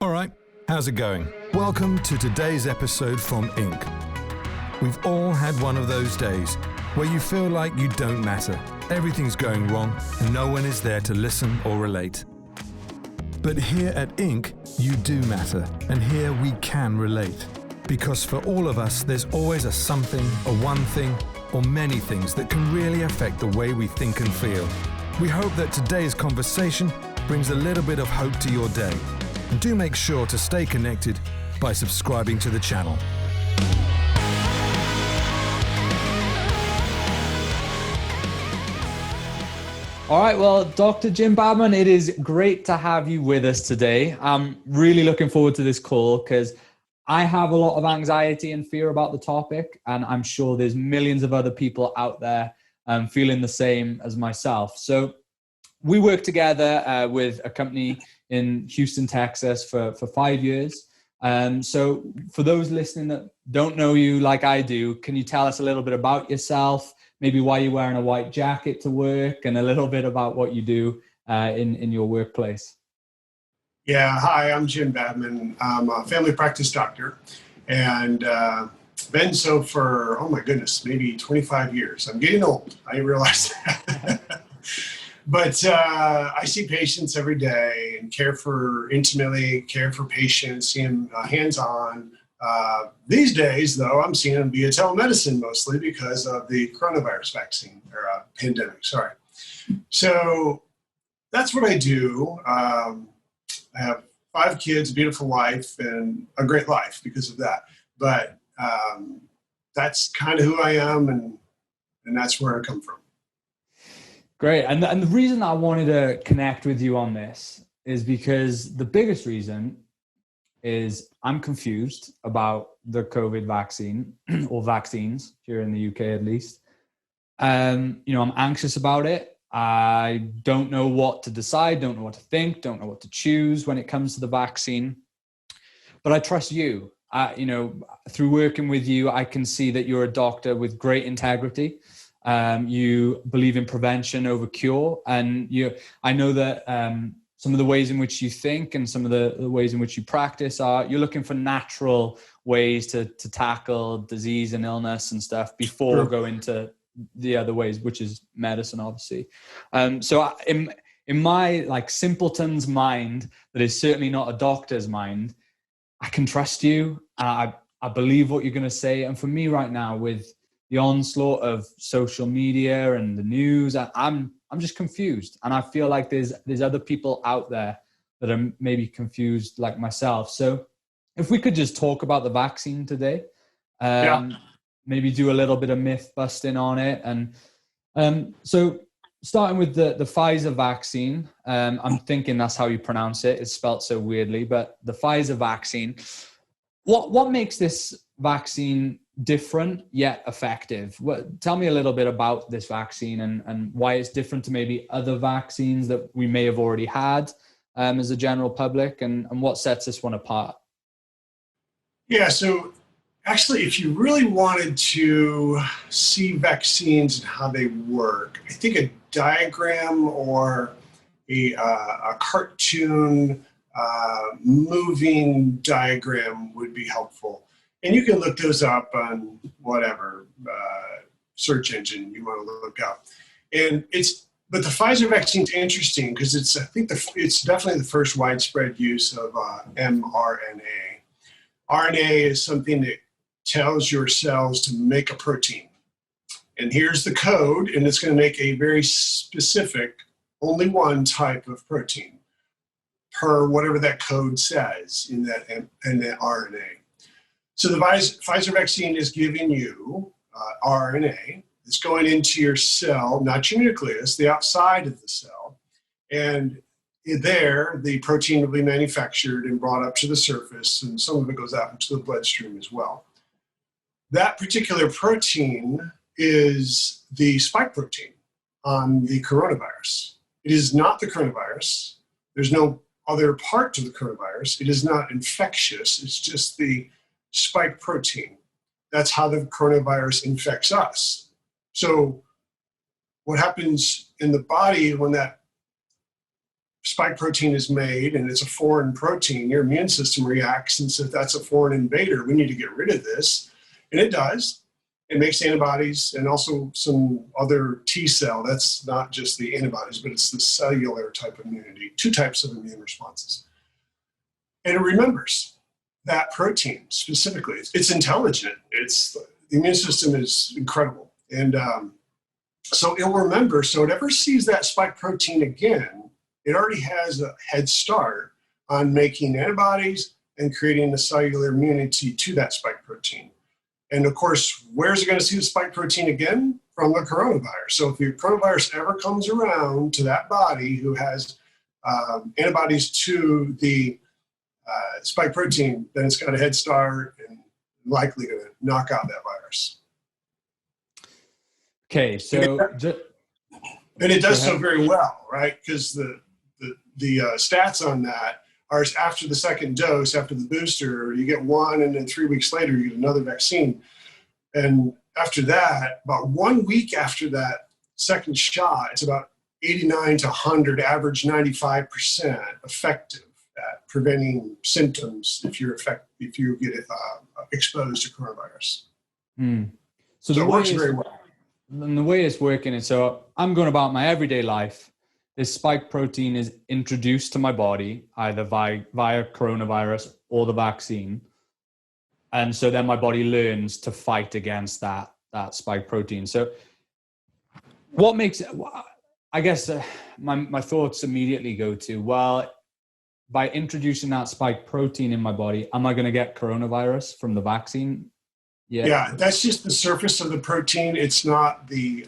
All right, how's it going? Welcome to today's episode from Inc. We've all had one of those days where you feel like you don't matter. Everything's going wrong and no one is there to listen or relate. But here at Inc., you do matter, and here we can relate. Because for all of us, there's always a something, a one thing, or many things that can really affect the way we think and feel. We hope that today's conversation brings a little bit of hope to your day. And do make sure to stay connected by subscribing to the channel. All right, well, Dr. Jim Badman, it is great to have you with us today. I'm really looking forward to this call because I have a lot of anxiety and fear about the topic, and I'm sure there's millions of other people out there feeling the same as myself. So we work together with a company in Houston, Texas for 5 years. So for those listening that don't know you like I do, can you tell us a little bit about yourself, maybe why you're wearing a white jacket to work, and a little bit about what you do in your workplace? Yeah, hi, I'm Jim Badman. I'm a family practice doctor and been so for, oh my goodness, maybe 25 years. I'm getting old, I realize that. But I see patients every day and care for patients, see them hands-on. These days, though, I'm seeing them via telemedicine mostly because of the coronavirus vaccine, or pandemic, sorry. So that's what I do. I have 5 kids, a beautiful life, and a great life because of that. But that's kind of who I am, and that's where I come from. Great. And the reason I wanted to connect with you on this is because the biggest reason is I'm confused about the COVID vaccine or vaccines here in the UK, at least. I'm anxious about it. I don't know what to decide, don't know what to think, don't know what to choose when it comes to the vaccine. But I trust you. Through working with you, I can see that you're a doctor with great integrity. You believe in prevention over cure, and I know that some of the ways in which you think and some of the ways in which you practice you're looking for natural ways to tackle disease and illness and stuff before going to the other ways, which is medicine, obviously. So in my simpleton's mind, that is certainly not a doctor's mind, I can trust you. I believe what you're going to say. And for me right now, with the onslaught of social media and the news, I'm just confused, and I feel like there's other people out there that are maybe confused like myself. So if we could just talk about the vaccine today, maybe do a little bit of myth busting on it, and so starting with the Pfizer vaccine, I'm thinking that's how you pronounce it. It's spelled so weirdly, but the Pfizer vaccine. What makes this vaccine different yet effective? Tell me a little bit about this vaccine and why it's different to maybe other vaccines that we may have already had as a general public, and what sets this one apart? Yeah, so actually, if you really wanted to see vaccines and how they work, I think a diagram or a cartoon moving diagram would be helpful. And you can look those up on whatever search engine you want to look up. But the Pfizer vaccine is interesting because it's definitely the first widespread use of mRNA. RNA is something that tells your cells to make a protein. And here's the code, and it's going to make a very specific, only one type of protein per whatever that code says in that RNA. So the Pfizer vaccine is giving you RNA. It's going into your cell, not your nucleus, the outside of the cell. And there, the protein will be manufactured and brought up to the surface, and some of it goes out into the bloodstream as well. That particular protein is the spike protein on the coronavirus. It is not the coronavirus. There's no other part to the coronavirus. It is not infectious. It's just the spike protein. That's how the coronavirus infects us. So what happens in the body when that spike protein is made and it's a foreign protein, your immune system reacts and says, that's a foreign invader. We need to get rid of this. And it does. It makes antibodies and also some other T cell. That's not just the antibodies, but it's the cellular type of immunity, 2 types of immune responses. And it remembers that protein specifically. It's intelligent. The immune system is incredible. And so it will remember. So it ever sees that spike protein again, it already has a head start on making antibodies and creating the cellular immunity to that spike protein. And of course, where's it going to see the spike protein again? From the coronavirus. So if the coronavirus ever comes around to that body who has antibodies to the spike protein, then it's got a head start and likely going to knock out that virus. Okay, so and it does so very well, right? Because the stats on that are after the second dose, after the booster, you get one, and then 3 weeks later you get another vaccine. And after that, about 1 week after that second shot, it's about 89 to 100, average 95% effective at preventing symptoms if you get exposed to coronavirus. So it works very well. And the way it's working is, so I'm going about my everyday life. This spike protein is introduced to my body either via coronavirus or the vaccine. And so then my body learns to fight against that spike protein. So what makes it, I guess my thoughts immediately go to, well, by introducing that spike protein in my body, am I going to get coronavirus from the vaccine? Yeah, that's just the surface of the protein. It's not the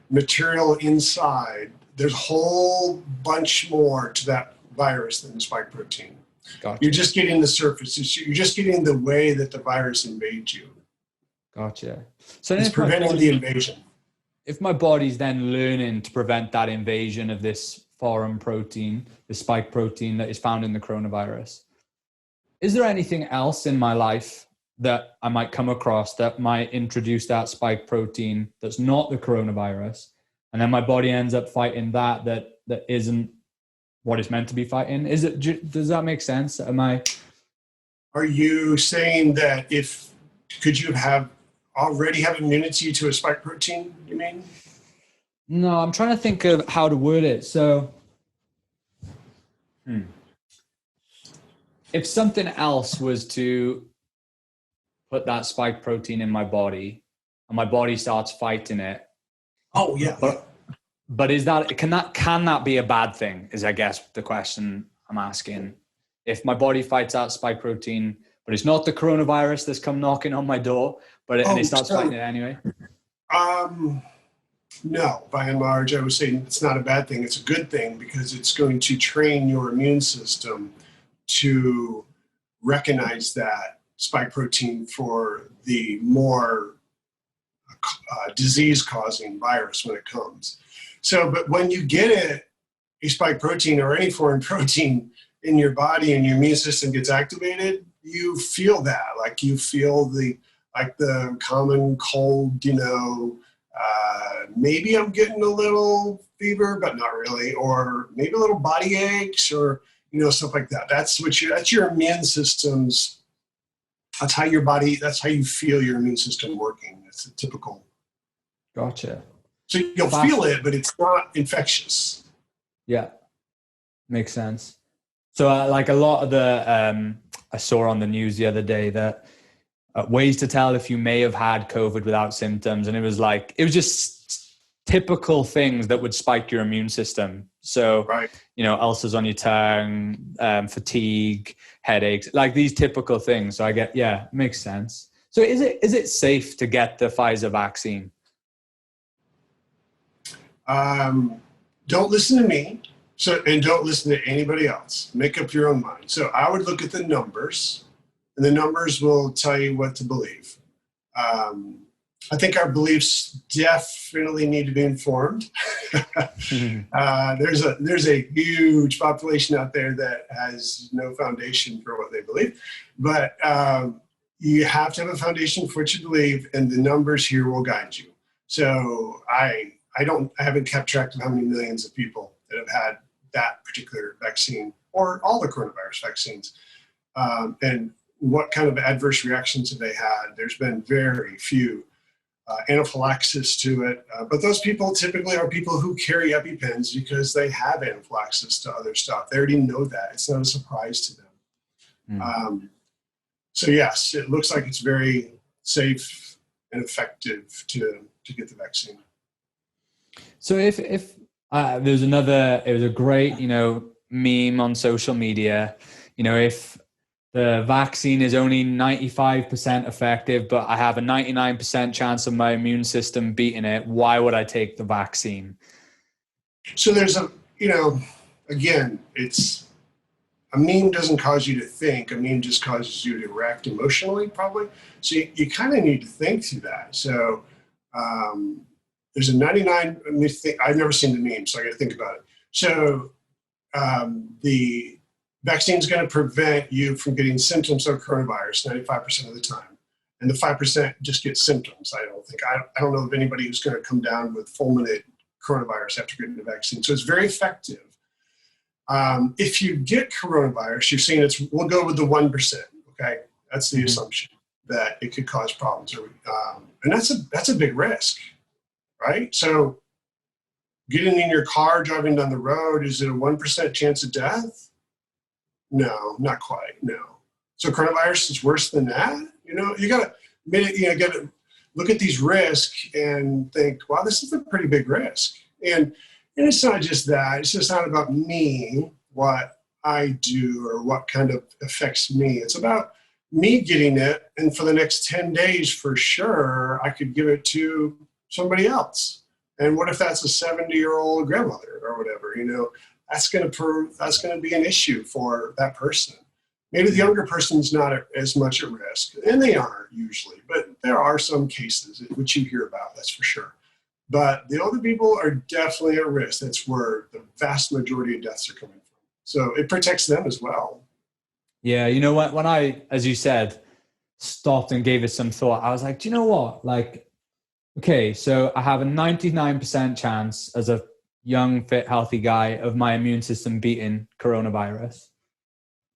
material inside. There's a whole bunch more to that virus than the spike protein. Gotcha. You're just getting the surface. You're just getting the way that the virus invades you. Gotcha. So it's preventing the invasion. If my body's then learning to prevent that invasion of this foreign protein, the spike protein that is found in the coronavirus, is there anything else in my life that I might come across that might introduce that spike protein that's not the coronavirus, and then my body ends up fighting that isn't what it's meant to be fighting? Does that make sense? Are you saying that could you already have immunity to a spike protein, you mean? No, I'm trying to think of how to word it. So if something else was to put that spike protein in my body and my body starts fighting it. Oh yeah. But can that be a bad thing? Is I guess the question I'm asking. If my body fights that spike protein, but it's not the coronavirus that's come knocking on my door, and it starts fighting it anyway. No, by and large, I would say it's not a bad thing. It's a good thing because it's going to train your immune system to recognize that spike protein for the more disease-causing virus when it comes. So, but when you get a spike protein or any foreign protein in your body and your immune system gets activated, you feel that, like you feel the common cold, maybe I'm getting a little fever, but not really, or maybe a little body aches or, stuff like that. That's your immune system's, that's how you feel your immune system working. It's a typical. Gotcha. So you'll feel it, but it's not infectious. Yeah. Makes sense. So like a lot of the, I saw on the news the other day that ways to tell if you may have had COVID without symptoms. And it was just typical things that would spike your immune system. So, right. Ulcers on your tongue, fatigue, headaches, like these typical things. So makes sense. So is it safe to get the Pfizer vaccine? Don't listen to me. And don't listen to anybody else. Make up your own mind. So I would look at the numbers, and the numbers will tell you what to believe. I think our beliefs definitely need to be informed. There's a huge population out there that has no foundation for what they believe, but you have to have a foundation for what you believe, and the numbers here will guide you. So I haven't kept track of how many millions of people that have had that particular vaccine or all the coronavirus vaccines, and what kind of adverse reactions have they had. There's been very few anaphylaxis to it, but those people typically are people who carry EpiPens because they have anaphylaxis to other stuff. They already know that. It's not a surprise to them. So yes, it looks like it's very safe and effective to get the vaccine. So if there's another, it was a great, meme on social media, if the vaccine is only 95% effective, but I have a 99% chance of my immune system beating it, why would I take the vaccine? So there's again, a meme doesn't cause you to think. A meme just causes you to react emotionally, probably. So you kind of need to think through that. So there's a 99, I've never seen the meme, so I got to think about it. So the vaccine is going to prevent you from getting symptoms of coronavirus 95% of the time. And the 5% just get symptoms, I don't think. I don't know of anybody who's going to come down with fulminant coronavirus after getting the vaccine. So it's very effective. If you get coronavirus, you're saying we'll go with the 1%, okay? That's the assumption that it could cause problems. And that's a big risk, right? So getting in your car, driving down the road, is it a 1% chance of death? No, not quite, no. So coronavirus is worse than that? You gotta look at these risks and think, wow, this is a pretty big risk. And it's not just that. It's just not about me, what I do or what kind of affects me. It's about me getting it, and for the next 10 days, for sure, I could give it to somebody else. And what if that's a 70-year-old grandmother or whatever? That's going to be an issue for that person. Maybe the younger person's not as much at risk, and they aren't usually, but there are some cases which you hear about, that's for sure. But the older people are definitely at risk. That's where the vast majority of deaths are coming from. So it protects them as well. Yeah, when I, as you said, stopped and gave it some thought, I was like, do you know what? Like, okay, so I have a 99% chance as a young, fit, healthy guy of my immune system beating coronavirus.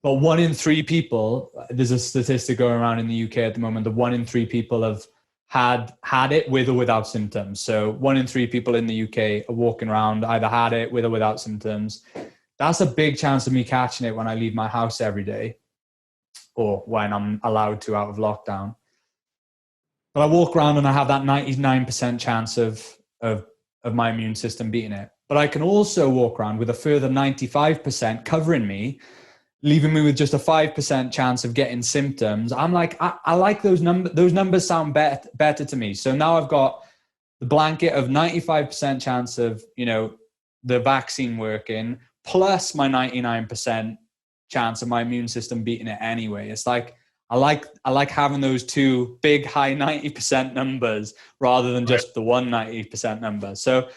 But 1 in 3 people, there's a statistic going around in the UK at the moment, the 1 in 3 people have had it with or without symptoms. So 1 in 3 people in the UK are walking around, either had it with or without symptoms. That's a big chance of me catching it when I leave my house every day, or when I'm allowed to out of lockdown. But I walk around and I have that 99% chance of my immune system beating it. But I can also walk around with a further 95% covering me, leaving me with just a 5% chance of getting symptoms. I'm like, I like those numbers. Those numbers sound better to me. So now I've got the blanket of 95% chance of, the vaccine working, plus my 99% chance of my immune system beating it anyway. It's like, I like having those two big high 90% numbers rather than just the 190% number. So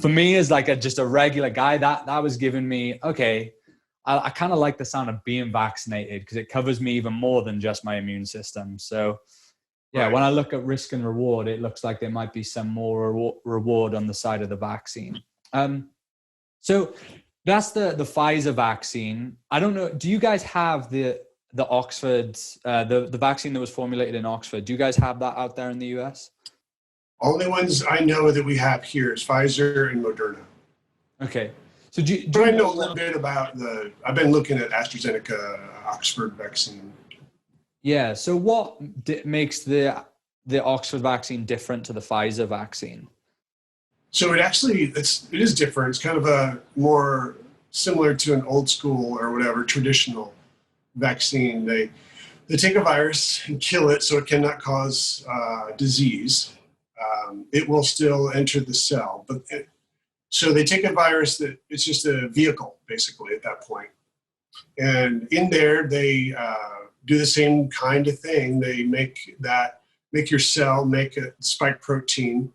for me, as like just a regular guy, that was giving me, okay, I kind of like the sound of being vaccinated because it covers me even more than just my immune system. So yeah, when I look at risk and reward, it looks like there might be some more reward on the side of the vaccine. So that's the Pfizer vaccine. I don't know. Do you guys have the Oxford, the vaccine that was formulated in Oxford? Do you guys have that out there in the US? Only ones I know that we have here is Pfizer and Moderna. Okay. So but I know a little bit about I've been looking at AstraZeneca, Oxford vaccine. Yeah. So what makes the Oxford vaccine different to the Pfizer vaccine? So it is different. It's kind of a more similar to an old school or whatever traditional vaccine. They take a virus and kill it so it cannot cause disease. It will still enter the cell, but so they take a virus that it's just a vehicle basically at that point. And in there they do the same kind of thing. They make your cell make a spike protein,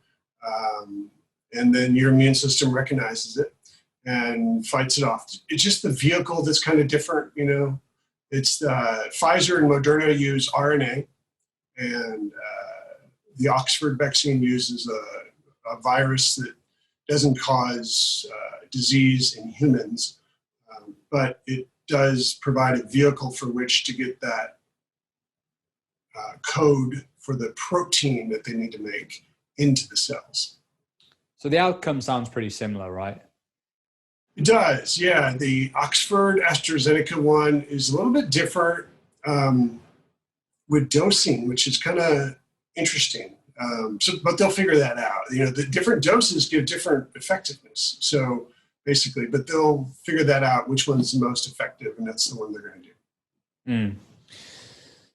and then your immune system recognizes it and fights it off. It's just the vehicle that's kind of different, It's Pfizer and Moderna use RNA, and the Oxford vaccine uses a virus that doesn't cause disease in humans, but it does provide a vehicle for which to get that code for the protein that they need to make into the cells. So the outcome sounds pretty similar, right? It does, yeah. The Oxford AstraZeneca one is a little bit different with dosing, which is kind of interesting. But they'll figure that out. The different doses give different effectiveness. So basically, but they'll figure that out, which one's the most effective, and that's the one they're going to do. Mm.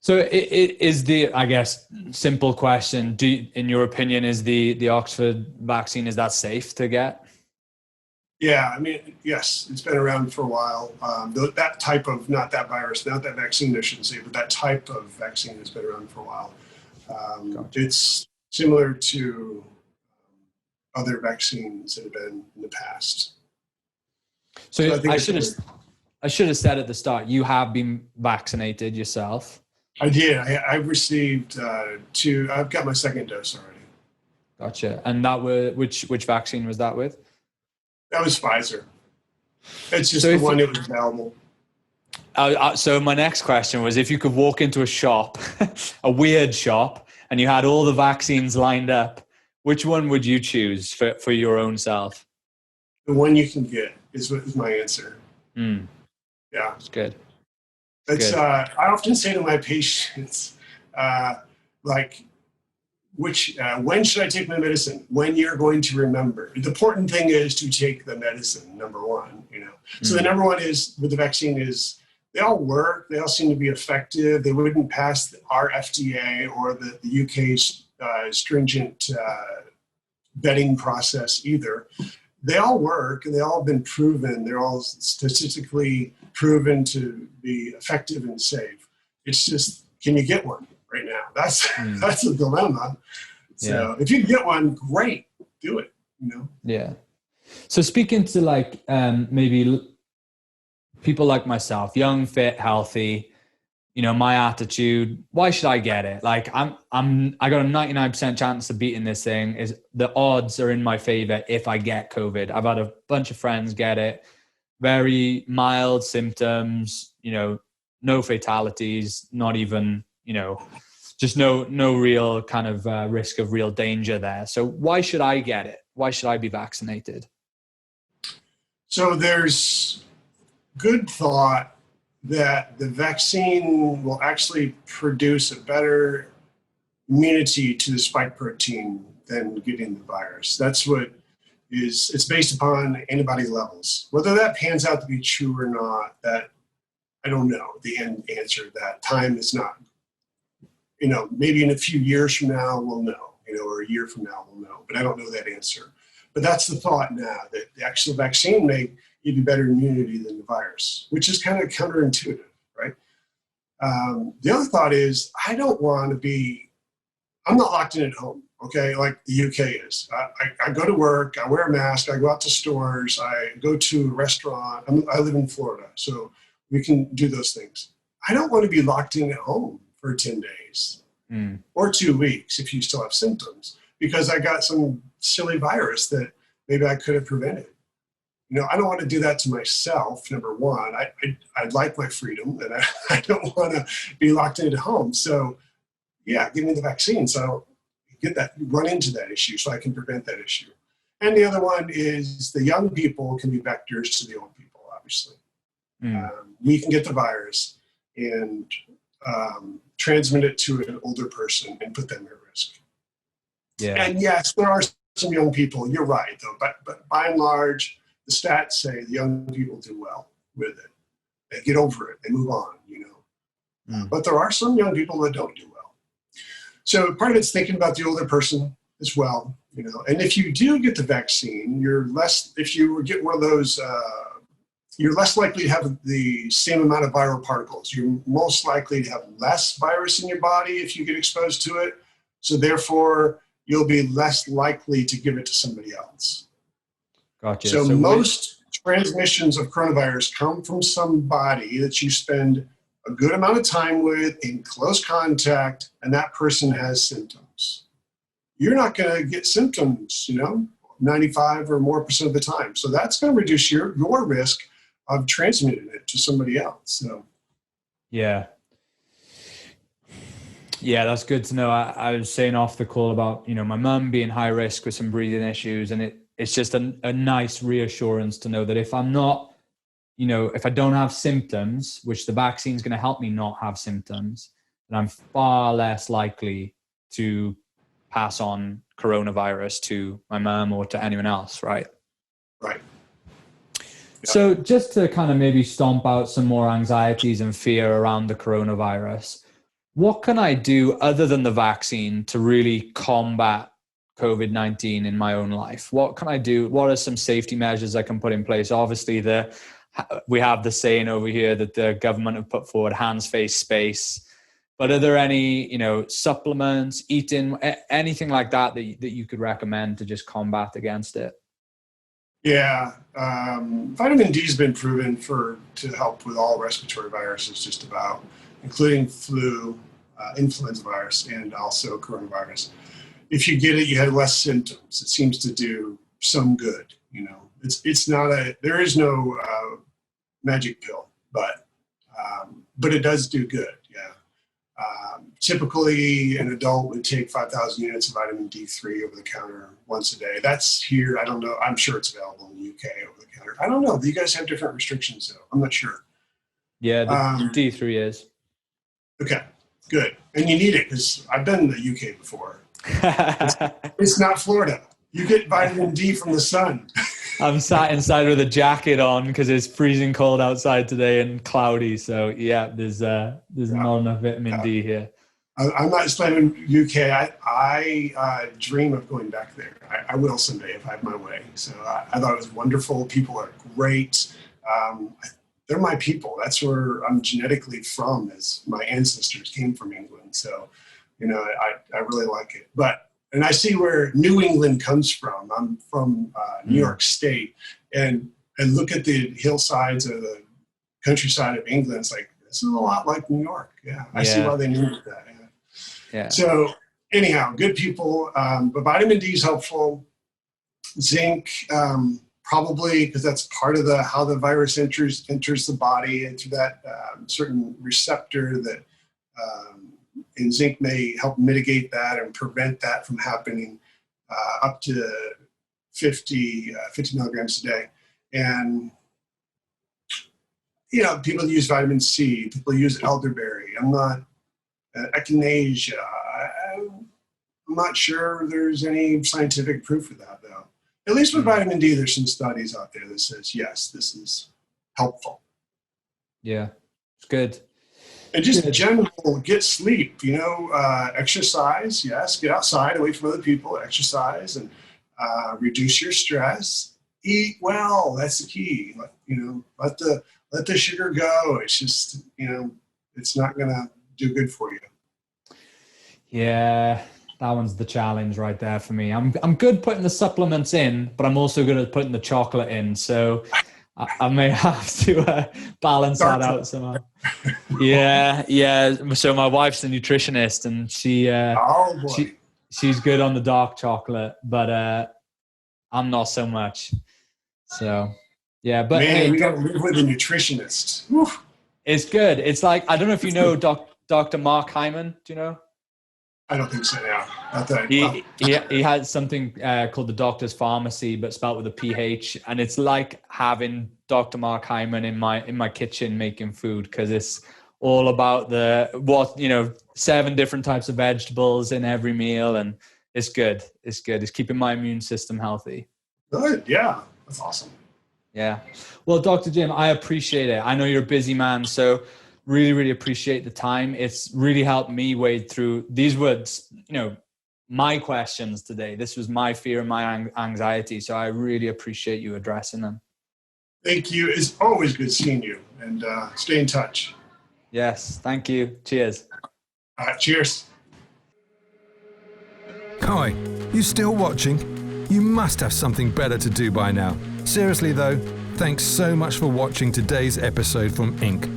So it is I guess, simple question. In your opinion, is the Oxford vaccine, is that safe to get? Yeah, I mean, yes, it's been around for a while. That type of, not that virus, not that vaccine, I shouldn't say, but that type of vaccine has been around for a while. Gotcha. It's similar to other vaccines that have been in the past. So I should have said at the start, you have been vaccinated yourself. I did. I received two. I've got my second dose already. Gotcha. And that was which vaccine was that with? That was Pfizer. It's just the one that was available. So my next question was, if you could walk into a shop, a weird shop, and you had all the vaccines lined up, which one would you choose for your own self? The one you can get is my answer. Mm. Yeah. It's good. I often say to my patients, when should I take my medicine? When you're going to remember. The important thing is to take the medicine, number one, So the number one is with the vaccine is they all work. They all seem to be effective. They wouldn't pass our FDA or the UK's stringent vetting process either. They all work, and they all have been proven. They're all statistically proven to be effective and safe. It's just, can you get one right now? That's a dilemma. So if you can get one, great, do it. Yeah. So speaking to maybe people like myself, young, fit, healthy, my attitude, why should I get it? I got a 99% chance of beating this thing. The odds are in my favor if I get COVID. I've had a bunch of friends get it, very mild symptoms, no fatalities, not even, just no real kind of risk of real danger there. So why should I get it? Why should I be vaccinated? So there's good thought that the vaccine will actually produce a better immunity to the spike protein than getting the virus. That's what it's based upon antibody levels. Whether that pans out to be true or not, that I don't know the answer. That time is not, maybe in a few years from now we'll know, or a year from now we'll know, but I don't know that answer. But that's the thought now, that the actual vaccine may give you better immunity than the virus, which is kind of counterintuitive, right? The other thought is, I'm not locked in at home, okay, like the UK is. I go to work, I wear a mask, I go out to stores, I go to a restaurant. I live in Florida, so we can do those things. I don't want to be locked in at home for 10 days or 2 weeks if you still have symptoms, because I got some silly virus that maybe I could have prevented. I don't want to do that to myself, number one. I like my freedom, and I don't want to be locked in at home. So, yeah, give me the vaccine so I don't run into that issue, so I can prevent that issue. And the other one is the young people can be vectors to the old people, obviously. We can get the virus and transmit it to an older person and put them at risk. Yeah. And yes, there are some young people, you're right, though, but by and large, the stats say the young people do well with it. They get over it. They move on, But there are some young people that don't do well. So part of it's thinking about the older person as well, And if you do get the vaccine, if you get one of those, you're less likely to have the same amount of viral particles. You're most likely to have less virus in your body if you get exposed to it. So therefore, you'll be less likely to give it to somebody else. Gotcha. So most transmissions of coronavirus come from somebody that you spend a good amount of time with in close contact, and that person has symptoms. You're not going to get symptoms, 95 or more % of the time. So that's going to reduce your risk I've transmitted it to somebody else. So yeah, that's good to know. I was saying off the call about, my mum being high risk with some breathing issues, and it's just a nice reassurance to know that if I'm not, if I don't have symptoms, which the vaccine is going to help me not have symptoms, then I'm far less likely to pass on coronavirus to my mum or to anyone else, right? Right. So just to kind of maybe stomp out some more anxieties and fear around the coronavirus, what can I do other than the vaccine to really combat COVID-19 in my own life? What can I do? What are some safety measures I can put in place? Obviously, we have the saying over here that the government have put forward, hands, face, space. But are there any, supplements, eating, anything like that you could recommend to just combat against it? Yeah, vitamin D has been proven to help with all respiratory viruses, just about, including flu, influenza virus, and also coronavirus. If you get it, you have less symptoms. It seems to do some good. It's not there is no magic pill, but it does do good. Yeah. Typically, an adult would take 5,000 units of vitamin D3 over the counter once a day. That's here. I don't know. I'm sure it's available in the UK over the counter. I don't know. Do you guys have different restrictions, though? I'm not sure. Yeah, the D3 is. Okay, good. And you need it because I've been in the UK before. It's not Florida. You get vitamin D from the sun. I'm sat inside with a jacket on because it's freezing cold outside today and cloudy. So yeah, there's not enough vitamin D here. I'm not slamming UK. I dream of going back there. I will someday if I have my way. So I thought it was wonderful. People are great. They're my people. That's where I'm genetically from, as my ancestors came from England. So, I really like it. And I see where New England comes from. I'm from New York State, and look at the hillsides of the countryside of England. It's like, this is a lot like New York. Yeah, I see why they named it that. Yeah. So anyhow, good people. But vitamin D is helpful. Zinc, probably because that's part of how the virus enters the body into that certain receptor that. And zinc may help mitigate that and prevent that from happening up to 50 milligrams a day. And, people use vitamin C, people use elderberry. I'm not, echinacea. I'm not sure there's any scientific proof of that, though. At least with vitamin D, there's some studies out there that says, yes, this is helpful. Yeah, it's good. And just in general, get sleep, exercise, yes, get outside, away from other people, exercise, and reduce your stress. Eat well, that's the key. Let the sugar go. It's just, it's not going to do good for you. Yeah, that one's the challenge right there for me. I'm good putting the supplements in, but I'm also good at putting the chocolate in. So I may have to balance that out somehow. Yeah. So my wife's a nutritionist, and she's good on the dark chocolate, but I'm not so much. So yeah, but man, we got to live with a nutritionist. Whew. It's good. It's like, I don't know if you know Dr. Mark Hyman. Do you know? I don't think so. Yeah, he had something called the Doctor's Pharmacy, but spelled with a PH, and it's like having Dr. Mark Hyman in my kitchen making food, because it's all about 7 different types of vegetables in every meal, and it's good. It's good. It's keeping my immune system healthy. Good. Yeah, that's awesome. Yeah. Well, Dr. Jim, I appreciate it. I know you're a busy man, so really, really appreciate the time. It's really helped me wade through these words, my questions today. This was my fear and my anxiety. So I really appreciate you addressing them. Thank you. It's always good seeing you, and stay in touch. Yes. Thank you. Cheers. Cheers. Hi, you still watching? You must have something better to do by now. Seriously though, thanks so much for watching today's episode from Inc.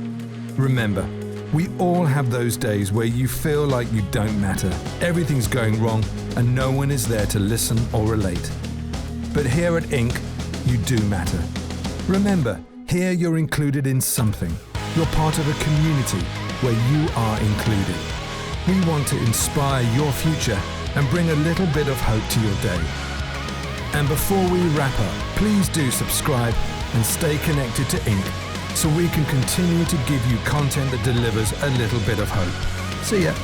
Remember, we all have those days where you feel like you don't matter. Everything's going wrong and no one is there to listen or relate. But here at Inc., you do matter. Remember, Here you're included in something. You're part of a community where you are included. We want to inspire your future and bring a little bit of hope to your day. And before we wrap up, please do subscribe and stay connected to Inc. so we can continue to give you content that delivers a little bit of hope. See ya.